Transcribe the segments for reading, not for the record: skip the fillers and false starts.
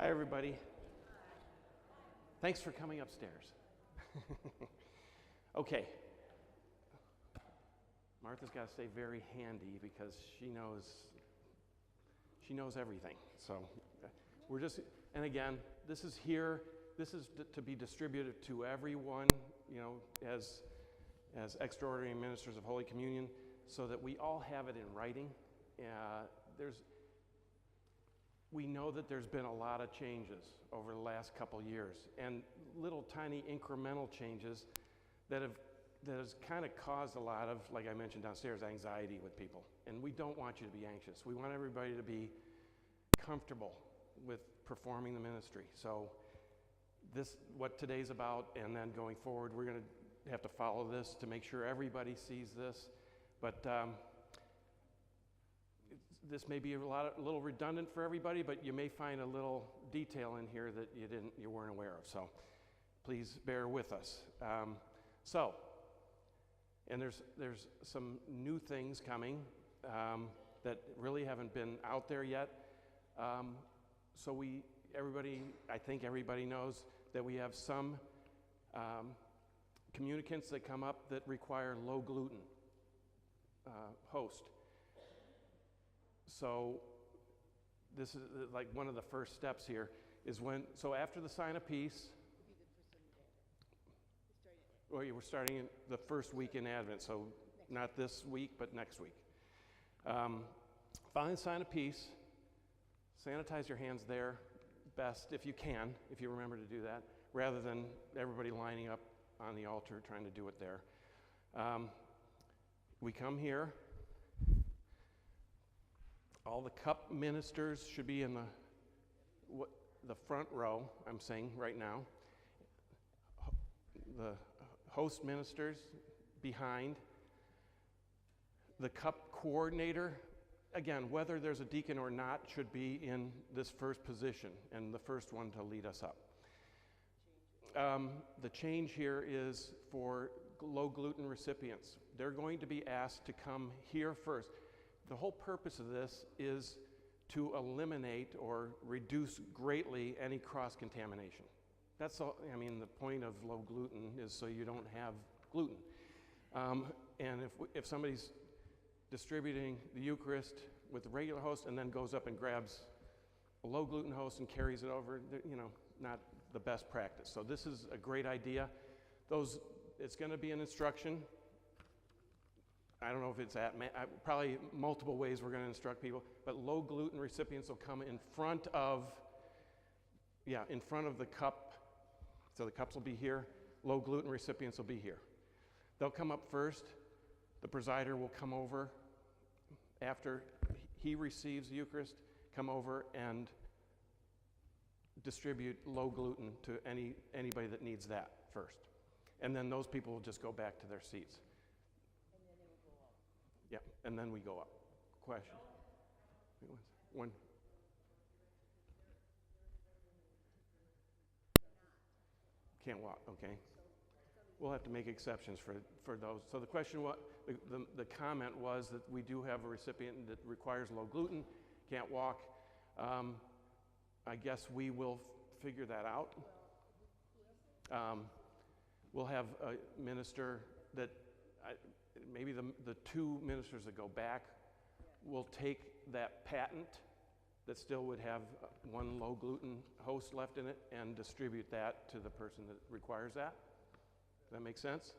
Hi, everybody. Thanks for coming upstairs. Okay. Martha's got to stay very handy because she knows everything. So we're just, and again, this is to be distributed to everyone, as extraordinary ministers of Holy Communion, so that we all have it in writing. We know that there's been a lot of changes over the last couple years, and little tiny incremental changes that has kind of caused a lot of, like I mentioned downstairs, anxiety with people. And we don't want you to be anxious. We want everybody to be comfortable with performing the ministry. So this, what today's about, and then going forward, we're going to have to follow this to make sure everybody sees this. But this may be a little redundant for everybody, but you may find a little detail in here that you weren't aware of. So please bear with us. And there's some new things coming that really haven't been out there yet. I think everybody knows that we have some communicants that come up that require low gluten host. So this is like one of the first steps here is so after the sign of peace, we're starting in the first week in Advent, so not this week, but next week. Following the sign of peace, sanitize your hands there best if you can, if you remember to do that, rather than everybody lining up on the altar trying to do it there. We come here. All the cup ministers should be in the front row, I'm saying right now. The host ministers behind. The cup coordinator, again, whether there's a deacon or not, should be in this first position and the first one to lead us up. The change here is for low gluten recipients. They're going to be asked to come here first. The whole purpose of this is to eliminate or reduce greatly any cross-contamination. That's all. I mean, the point of low gluten is so you don't have gluten. And if somebody's distributing the Eucharist with the regular host and then goes up and grabs a low gluten host and carries it over, not the best practice. So this is a great idea. It's going to be an instruction. I don't know if it's probably multiple ways we're going to instruct people, but low gluten recipients will come in front of the cup. So the cups will be here. Low gluten recipients will be here. They'll come up first. The presider will come over after he receives the Eucharist, come over and distribute low gluten to anybody that needs that first. And then those people will just go back to their seats. Yeah, and then we go up. Question? One. Can't walk, okay. We'll have to make exceptions for those. So the question was, the comment was that we do have a recipient that requires low gluten, can't walk. I guess we will figure that out. We'll have a minister that, maybe the two ministers that go back will take that patent that still would have one low gluten host left in it and distribute that to the person that requires that. Does that make sense?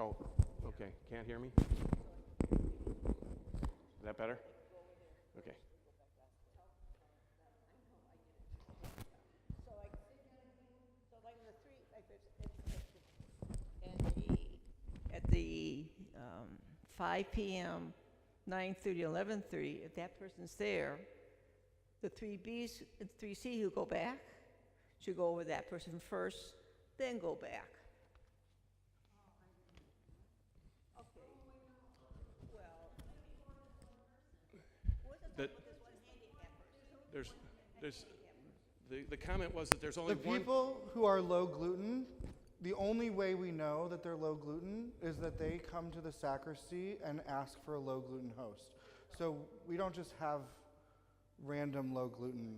Okay. Can't hear me? Is that better? Okay. At the 5 p.m., 9:30, 11:30, if that person's there, the 3Bs and 3C who go back should go over that person first, then go back. Okay. Well, the comment was that there's only The one. people who are low gluten, the only way we know that they're low gluten is that they come to the sacristy and ask for a low gluten host. So we don't just have random low gluten.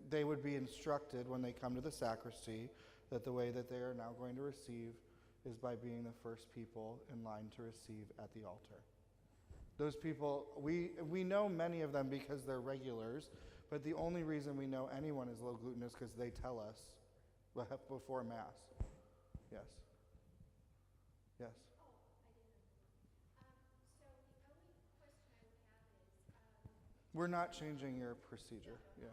They would be instructed when they come to the sacristy that the way that they are now going to receive is by being the first people in line to receive at the altar. Those people, we know many of them because they're regulars, but the only reason we know anyone is low gluten is because they tell us before Mass. Yes. Yes. We're not changing your procedure. Yeah.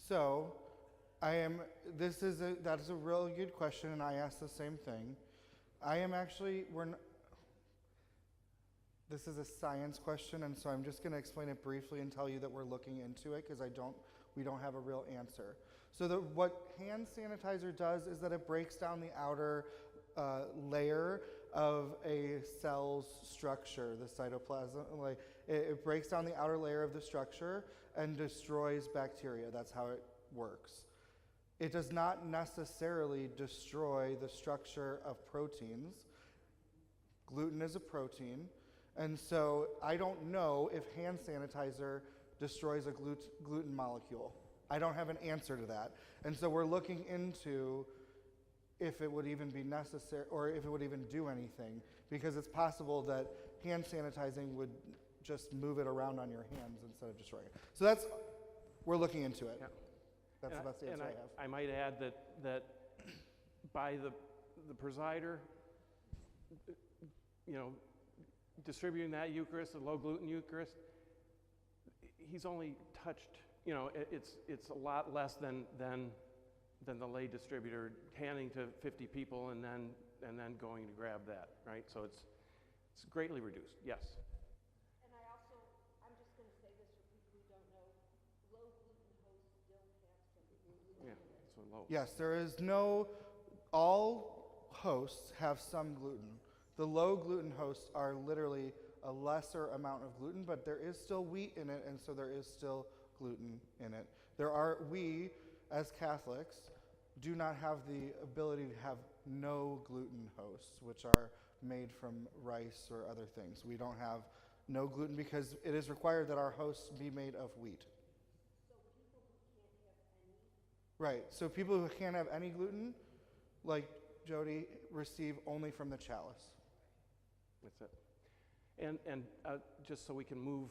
So, that is a really good question, and I asked the same thing. This is a science question, and so I'm just going to explain it briefly and tell you that we're looking into it because we don't have a real answer. So what hand sanitizer does is that it breaks down the outer layer of a cell's structure, the cytoplasm. It breaks down the outer layer of the structure and destroys bacteria. That's how it works. It does not necessarily destroy the structure of proteins. Gluten is a protein, and so I don't know if hand sanitizer destroys a gluten molecule. I don't have an answer to that. And so we're looking into if it would even be necessary or if it would even do anything, because it's possible that hand sanitizing would just move it around on your hands instead of destroying it. So we're looking into it. Yeah. That's the best answer I have. I might add that by the presider, distributing that Eucharist, the low gluten Eucharist, he's only touched, it's a lot less than the lay distributor handing to 50 people and then going to grab that, right? So it's greatly reduced. Yes. And I'm just going to say this for people who don't know, low gluten hosts still have some gluten. Yeah, so low. Yes, all hosts have some gluten. The low gluten hosts are literally a lesser amount of gluten, but there is still wheat in it, and so there is still gluten in it. We, as Catholics, do not have the ability to have no gluten hosts, which are made from rice or other things. We don't have no gluten because it is required that our hosts be made of wheat. So people who can't have any gluten, like Jody, receive only from the chalice. That's it. And just so we can move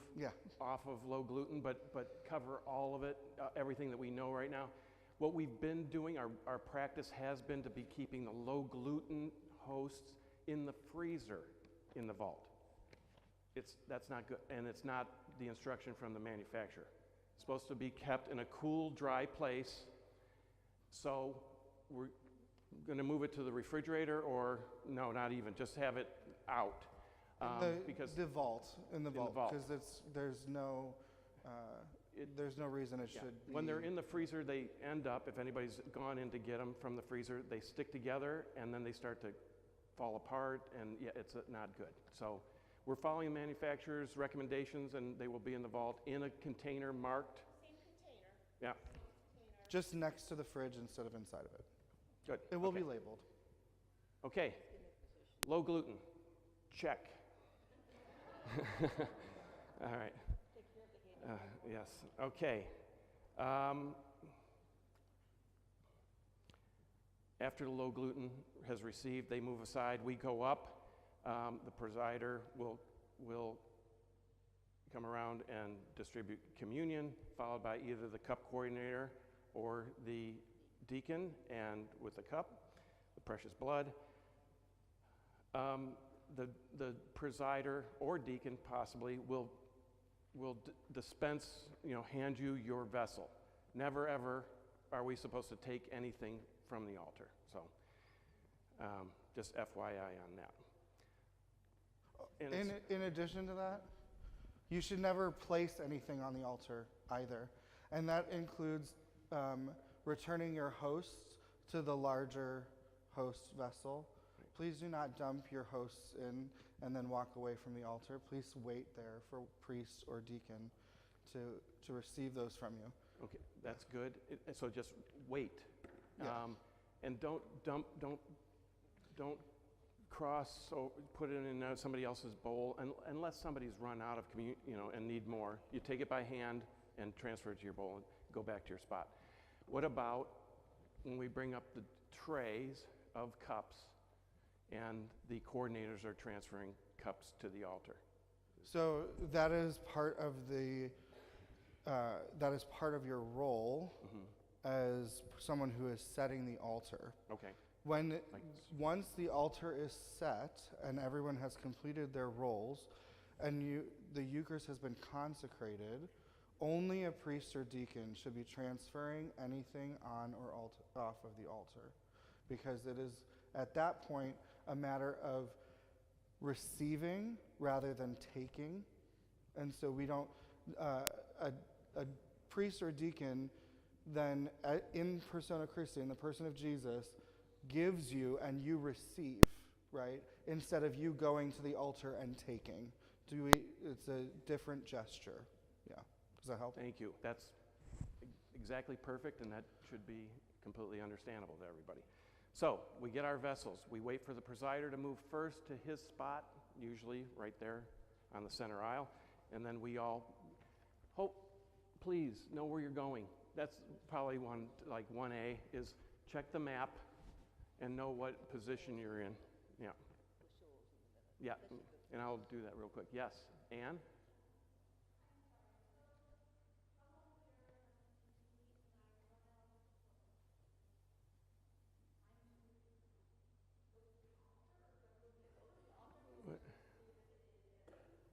off of low gluten, but cover all of it, everything that we know right now. What we've been doing, our practice has been to be keeping the low gluten hosts in the freezer in the vault. That's not good, and it's not the instruction from the manufacturer. It's supposed to be kept in a cool, dry place. So we're going to move it to the refrigerator, or no, not even, just have it out. Because the vault, in the vault, because there's no reason it should be. When they're in the freezer, they end up, if anybody's gone in to get them from the freezer, they stick together and then they start to fall apart, and it's not good. So we're following the manufacturer's recommendations, and they will be in the vault in a container marked. Same container. Yeah. Just next to the fridge instead of inside of it. Good. It will be labeled. Okay. Low gluten. Check. All right. Yes. Okay. After the low gluten has received, they move aside. We go up. The presider will come around and distribute communion, followed by either the cup coordinator or the deacon, and with the cup, the precious blood. The presider or deacon possibly will dispense, hand you your vessel. Never ever are we supposed to take anything from the altar. So just FYI on that. In addition to that, you should never place anything on the altar either. And that includes returning your hosts to the larger host vessel. Please do not dump your hosts in and then walk away from the altar. Please wait there for priest or deacon to receive those from you. Okay, that's good. So just wait. Yeah. And don't put it in somebody else's bowl unless somebody's run out of and need more. You take it by hand and transfer it to your bowl and go back to your spot. What about when we bring up the trays of cups and the coordinators are transferring cups to the altar? So that is part of your role as someone who is setting the altar. Okay. Once the altar is set and everyone has completed their roles, and the Eucharist has been consecrated, only a priest or deacon should be transferring anything on or off of the altar, because it is at that point a matter of receiving rather than taking. And so we don't, a priest or deacon then in persona Christi, in the person of Jesus, gives you and you receive, right? Instead of you going to the altar and taking. It's a different gesture. Yeah. Does that help? Thank you. That's exactly perfect, and that should be completely understandable to everybody. So we get our vessels. We wait for the presider to move first to his spot, usually right there on the center aisle, and then we all please know where you're going. That's probably 1A is check the map and know what position you're in. Yeah. Yeah, and I'll do that real quick. Yes, Anne?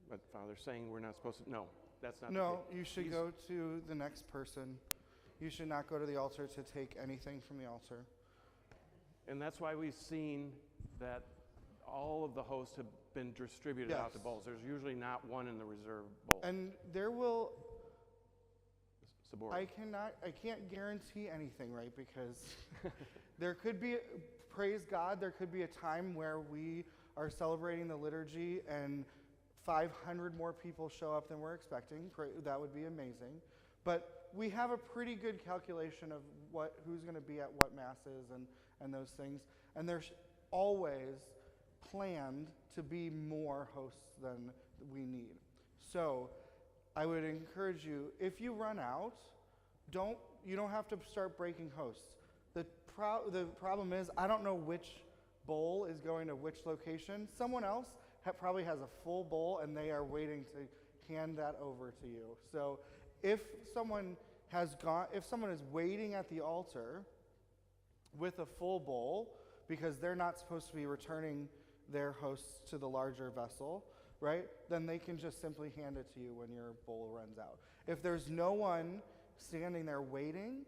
But Father's saying we're not supposed to. No, that's not. No, you should go to the next person. You should not go to the altar to take anything from the altar. And that's why we've seen that all of the hosts have been distributed out to bowls. There's usually not one in the reserve bowl. And there will. Subordinate. I can't guarantee anything, right? Because there could be, praise God, there could be a time where we are celebrating the liturgy and 500 more people show up than we're expecting. That would be amazing. But we have a pretty good calculation of who's going to be at what masses and those things. And there's always planned to be more hosts than we need. So I would encourage you, if you run out, you don't have to start breaking hosts. The problem is, I don't know which bowl is going to which location. Someone else probably has a full bowl and they are waiting to hand that over to you. So if someone is waiting at the altar with a full bowl because they're not supposed to be returning their hosts to the larger vessel, right? Then they can just simply hand it to you when your bowl runs out. If there's no one standing there waiting,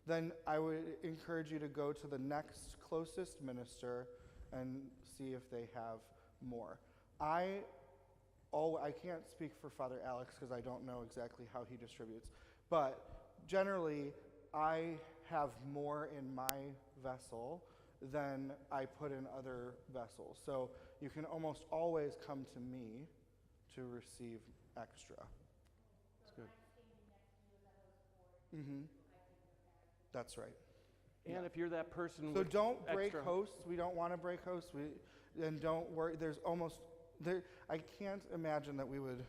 then I would encourage you to go to the next closest minister and see if they have more. I can't speak for Father Alex because I don't know exactly how he distributes, but generally I have more in my vessel than I put in other vessels. So you can almost always come to me to receive extra. That's good. Mm-hmm. That's right. And if you're that person So with don't break extra hosts. We don't want to break hosts. And don't worry. I can't imagine that we would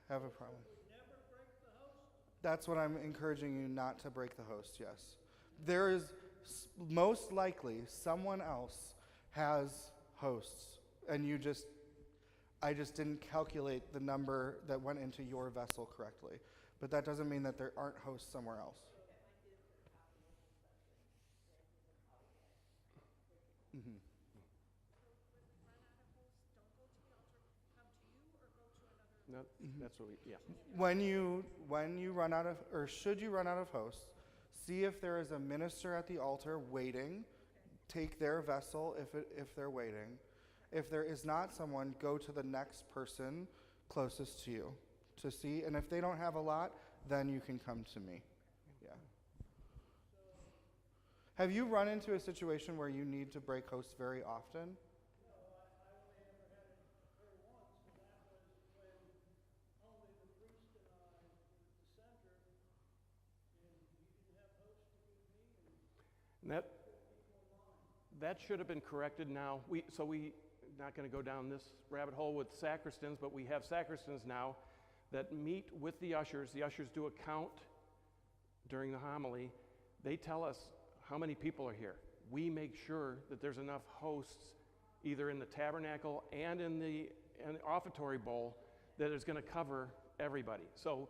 have a problem. Never break the host. That's what I'm encouraging you not to break the host, yes. There is most likely someone else has hosts, and I just didn't calculate the number that went into your vessel correctly. But that doesn't mean that there aren't hosts somewhere else. Mm-hmm. No, that's what we, yeah. When you run out of, or should you run out of hosts, see if there is a minister at the altar waiting. Take their vessel if they're waiting. If there is not someone, go to the next person closest to you to see. And if they don't have a lot, then you can come to me. Yeah. Have you run into a situation where you need to break hosts very often? And that should have been corrected now. We not going to go down this rabbit hole with sacristans, but we have sacristans now that meet with the ushers. The ushers do a count during the homily. They tell us how many people are here. We make sure that there's enough hosts either in the tabernacle and in the offertory bowl that is going to cover everybody. So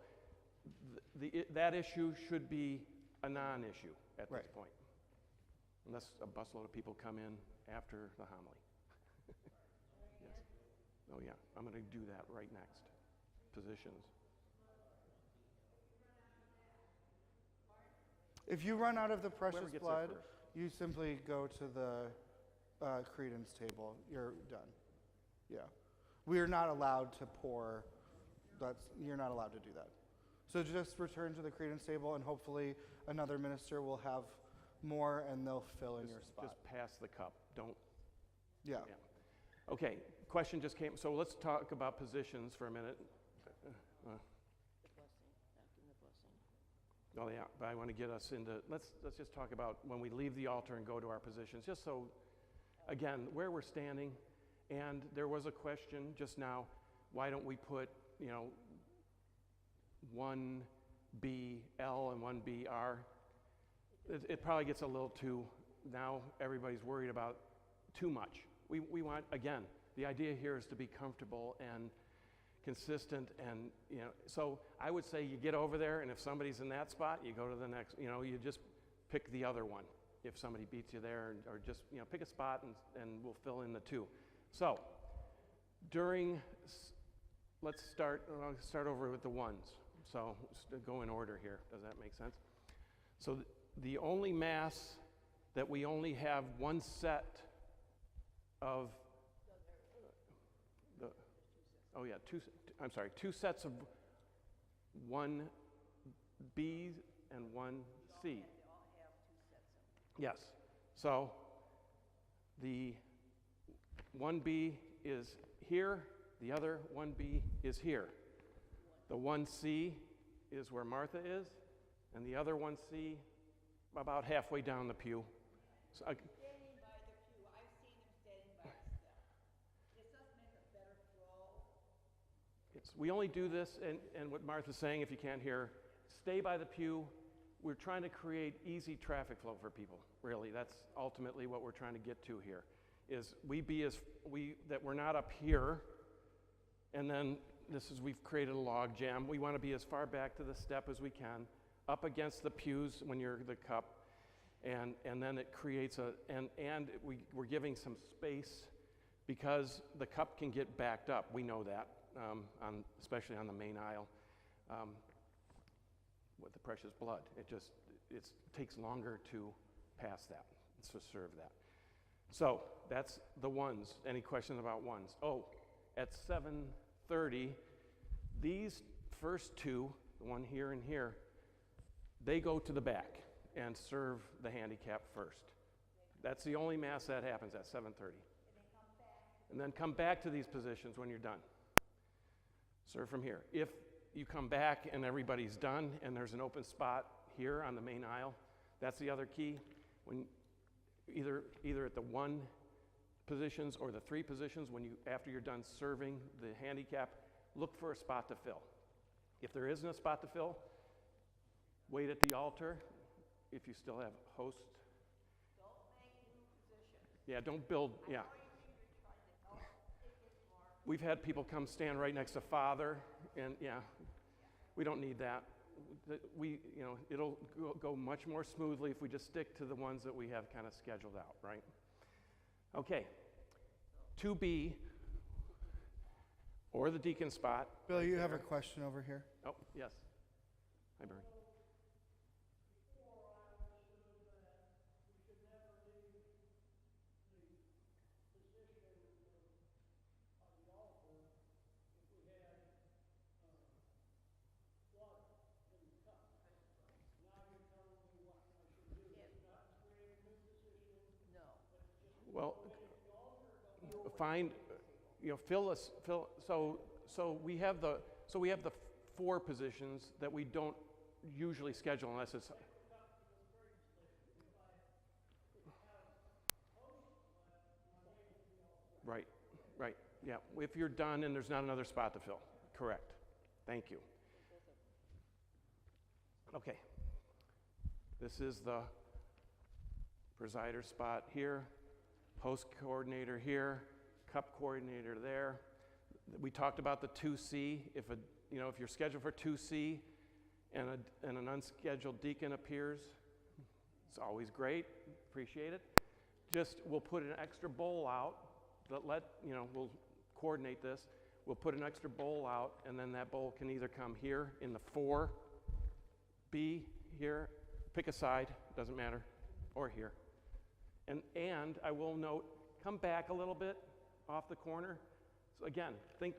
that issue should be a non-issue at this point, unless a busload of people come in after the homily. Yes. Oh yeah, I'm going to do that right next. Positions. If you run out of the precious Whoever gets blood, there first. you simply go to the credence table. You're done. Yeah. We are not allowed to pour. You're not allowed to do that. So just return to the credence table, and hopefully another minister will have more, and they'll fill in your spot. Just pass the cup. Don't. Yeah. Okay, question just came. So let's talk about positions for a minute. Oh yeah, but I want to get us into, let's just talk about when we leave the altar and go to our positions, just so, again, where we're standing. And there was a question just now, why don't we put, 1BL and 1BR? It probably gets a little too, now everybody's worried about too much. We want, again, the idea here is to be comfortable and consistent, and so I would say you get over there, and if somebody's in that spot, you go to the next, you just pick the other one if somebody beats you there, or just pick a spot and we'll fill in the two. So let's start over with the ones. So go in order here. Does that make sense? So the only mass that we only have one set of two sets of 1B and 1C. Yes. So the 1B is here, the other 1B is here. The 1C is where Martha is, and the other 1C about halfway down the pew. So, Standing by the pew, I've seen them standing by the step. This does make a better flow. we only do this, and what Martha's saying, if you can't hear, stay by the pew. We're trying to create easy traffic flow for people, really. That's ultimately what we're trying to get to here, is that we're not up here, and then we've created a log jam. We want to be as far back to the step as we can, up against the pews when you're the cup, and then it creates we're giving some space because the cup can get backed up. We know that, especially on the main aisle. With the precious blood, it takes longer to pass that, to serve that. So that's the ones. Any questions about ones? Oh, at 7:30, these first two, the one here and here, they go to the back and serve the handicap first. That's the only mass that happens at 7:30. And then come back to these positions when you're done. Serve from here. If you come back and everybody's done and there's an open spot here on the main aisle, that's the other key. When either at the 1 positions or the 3 positions, after you're done serving the handicap, look for a spot to fill. If there isn't a spot to fill, wait at the altar. If you still have hosts. Don't make new positions. Yeah, don't build, yeah. I know you think you're trying to help, it gets more. We've had people come stand right next to Father, and we don't need that. It'll go much more smoothly if we just stick to the ones that we have kind of scheduled out, right? Okay, 2B, or the deacon spot. Bill, you have a question over here? Oh, yes. Hi, Barry. Well, find, so we have the 4 positions that we don't usually schedule unless it's. Right, right, yeah. If you're done and there's not another spot to fill, correct. Thank you. Okay. This is the presider spot here, host coordinator here, cup coordinator there. We talked about the 2C. If you're scheduled for 2C and an unscheduled deacon appears, it's always great. Appreciate it. We'll put an extra bowl out. We'll coordinate this. We'll put an extra bowl out, and then that bowl can either come here in the 4B here, pick a side, doesn't matter, or here. And I will note, come back a little bit off the corner. So again, think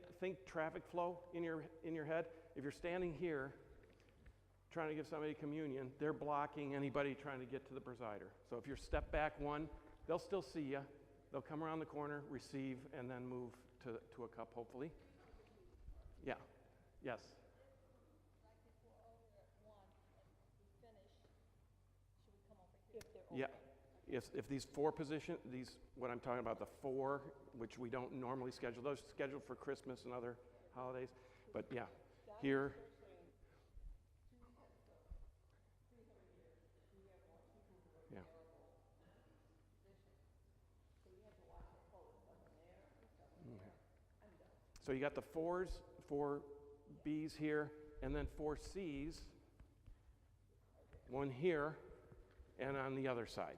traffic flow in your head. If you're standing here trying to give somebody communion, they're blocking anybody trying to get to the presider. So if you're step back one, they'll still see you. They'll come around the corner, receive, and then move to a cup, hopefully. Yeah. Yes. Yeah. If these 4 positions, what I'm talking about, the 4, which we don't normally schedule, those scheduled for Christmas and other holidays. But yeah, here. Yeah. So you got the 4s, 4Bs here, and then 4Cs, one here, and on the other side.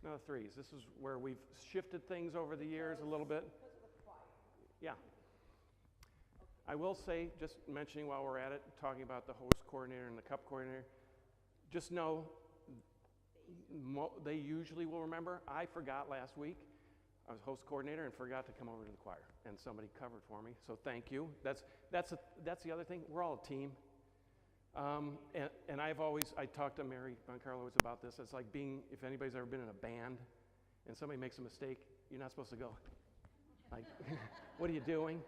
Now the 3s. This is where we've shifted things over the years a little bit. Yeah. I will say, just mentioning while we're at it, talking about the host coordinator and the cup coordinator, just know they usually will remember. I forgot last week. I was host coordinator and forgot to come over to the choir, and somebody covered for me, so thank you. That's the other thing. We're all a team. And I talked to Mary Von Carlowitz about this. It's like if anybody's ever been in a band and somebody makes a mistake, you're not supposed to go, like, what are you doing?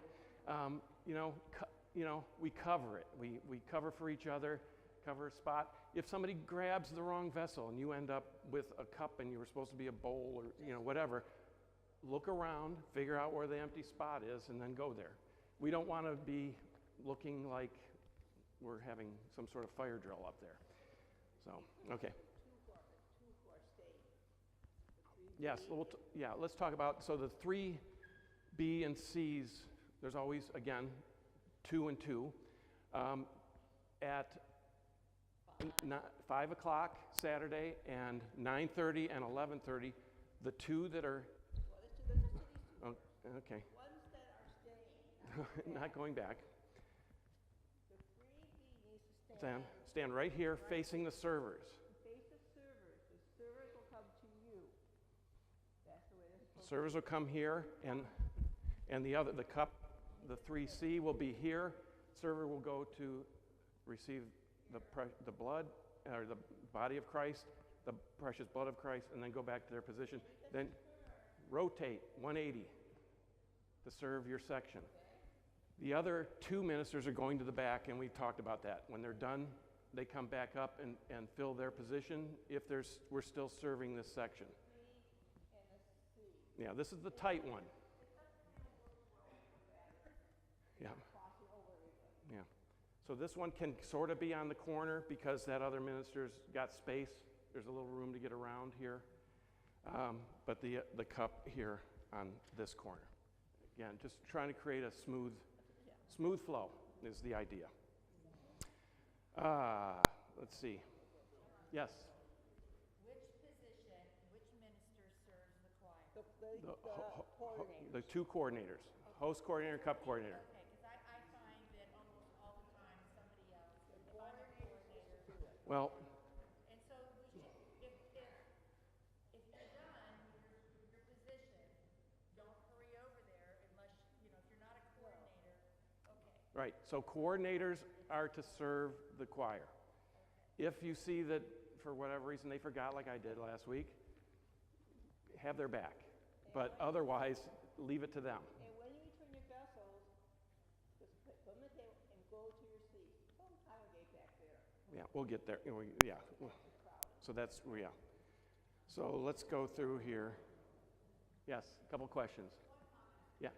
We cover it. We cover for each other, cover a spot. If somebody grabs the wrong vessel and you end up with a cup and you were supposed to be a bowl or whatever, look around, figure out where the empty spot is, and then go there. We don't want to be looking like we're having some sort of fire drill up there. So, okay. Yes, let's talk about, so the 3B and Cs, there's always, again, 2 and 2. At 5 o'clock Saturday and 9:30 and 11:30, the 2 that are, okay. Ones that are staying. Not going back. The 3B needs to stand. Stand right here facing the servers. Face the servers. The servers will come to you. That's the way they're supposed to. Servers will come here, and the cup, the 3C will be here. Server will go to receive the blood, or the body of Christ, the precious blood of Christ, and then go back to their position. Then rotate 180 to serve your section. The other 2 ministers are going to the back, and we've talked about that. When they're done, they come back up and fill their position if we're still serving this section. Yeah, this is the tight one. Yeah. Yeah. So this one can sort of be on the corner because that other minister's got space. There's a little room to get around here. But the cup here on this corner. Again, just trying to create a smooth flow is the idea. Let's see. Yes? Which position, which minister serves the choir? The The 2 coordinators, host coordinator, cup coordinator. Okay, because I find that almost all the time somebody else, if I'm a coordinator. Well, And so if you're done your position, don't hurry over there unless, if you're not a coordinator, okay. right, so coordinators are to serve the choir. If you see that for whatever reason they forgot, like I did last week, have their back. But otherwise, leave it to them. And when you turn your vessels, just put them on the table and go to your seat. Don't congregate back there. Yeah, we'll get there. Yeah. So that's, yeah. So let's go through here. Yes, a couple questions. Yeah.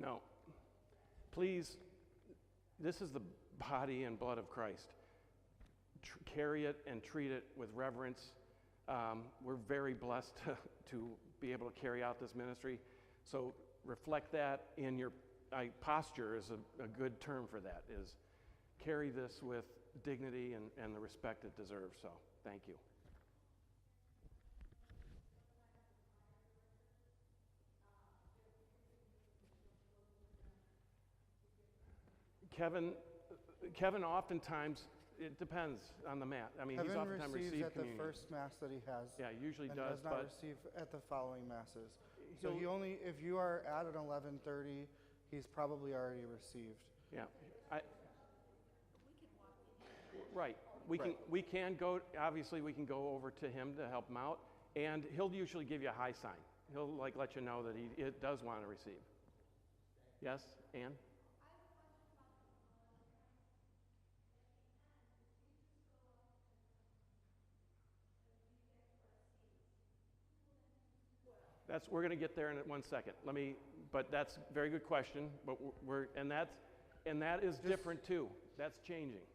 No. Please, this is the body and blood of Christ. Carry it and treat it with reverence. We're very blessed to be able to carry out this ministry. So reflect that in your posture is a good term for that, is carry this with dignity and the respect it deserves. So thank you. Kevin oftentimes, it depends on the mat. I mean, he's Kevin oftentimes receives received at the communion. first mass that he has. Yeah, usually and does, does not but receive at the following masses. So he'll- he only, if you are at an 11:30, he's probably already received. yeah, right. We Right. can go. Obviously, we can go over to him to help him out, and he'll usually give you a high sign. He'll let you know that it does want to receive. Yes, Ann? We're going to get there in 1 second. But that's a very good question. But that is different too. That's changing.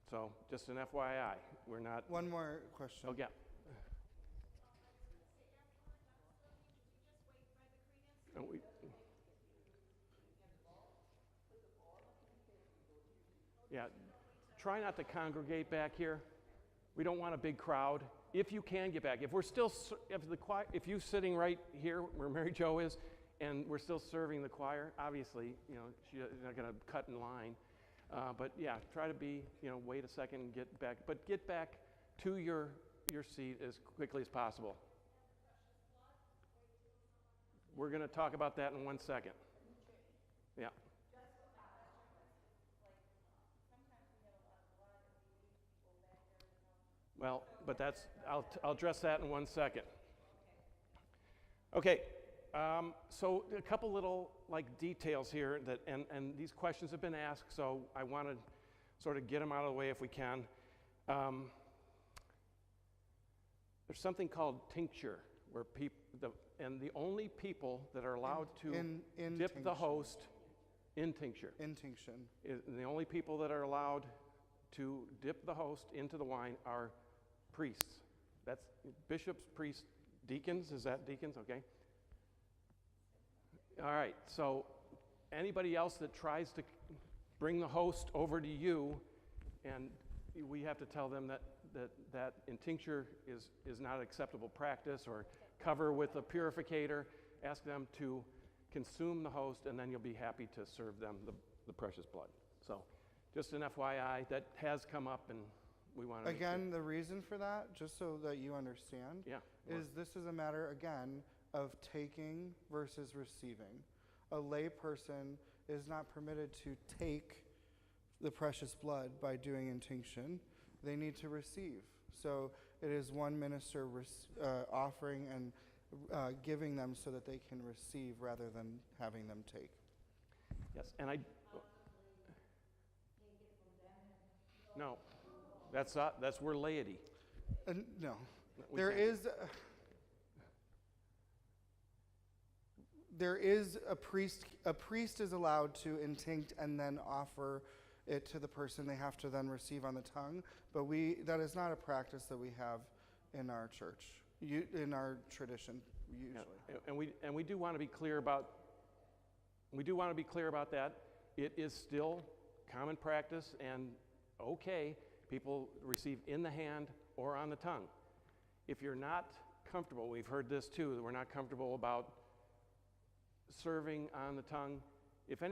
So just an FYI, we're not. One more question. Oh yeah. And yeah. Try not to congregate back here. We don't want a big crowd. If you can get back, if you're sitting right here where Mary Jo is, and we're still serving the choir, obviously, she's not going to cut in line. But yeah, try to wait a second and get back. But get back to your seat as quickly as possible. We're going to talk about that in 1 second. Yeah. Well, but I'll address that in 1 second. Okay, so a couple little details here and these questions have been asked, so I want to sort of get them out of the way if we can. There's something called tincture, where the only people that are allowed to dip the host in tincture. Intinction. The only people that are allowed to dip the host into the wine are priests. That's bishops, priests, deacons. Is that deacons? Okay. All right. So anybody else that tries to bring the host over to you, and we have to tell them that in tincture is not acceptable practice, or cover with a purificator. Ask them to consume the host, and then you'll be happy to serve them the precious blood. So just an FYI, that has come up, and we want to Again, the reason for that, just so that you understand, is this is a matter, again, of taking versus receiving. A lay person is not permitted to take the precious blood by doing intinction. They need to receive. So it is one minister offering and giving them so that they can receive rather than having them take. Yes, and no, that's we're laity. No, We there can't. There is a priest. A priest is allowed to intinct and then offer it to the person. They have to then receive on the tongue. But that is not a practice that we have in our church, in our tradition usually. Yeah. And we do want to be clear about. We do want to be clear about that. It is still common practice and okay. People receive in the hand or on the tongue. If you're not comfortable, we've heard this too, that we're not comfortable about serving on the tongue,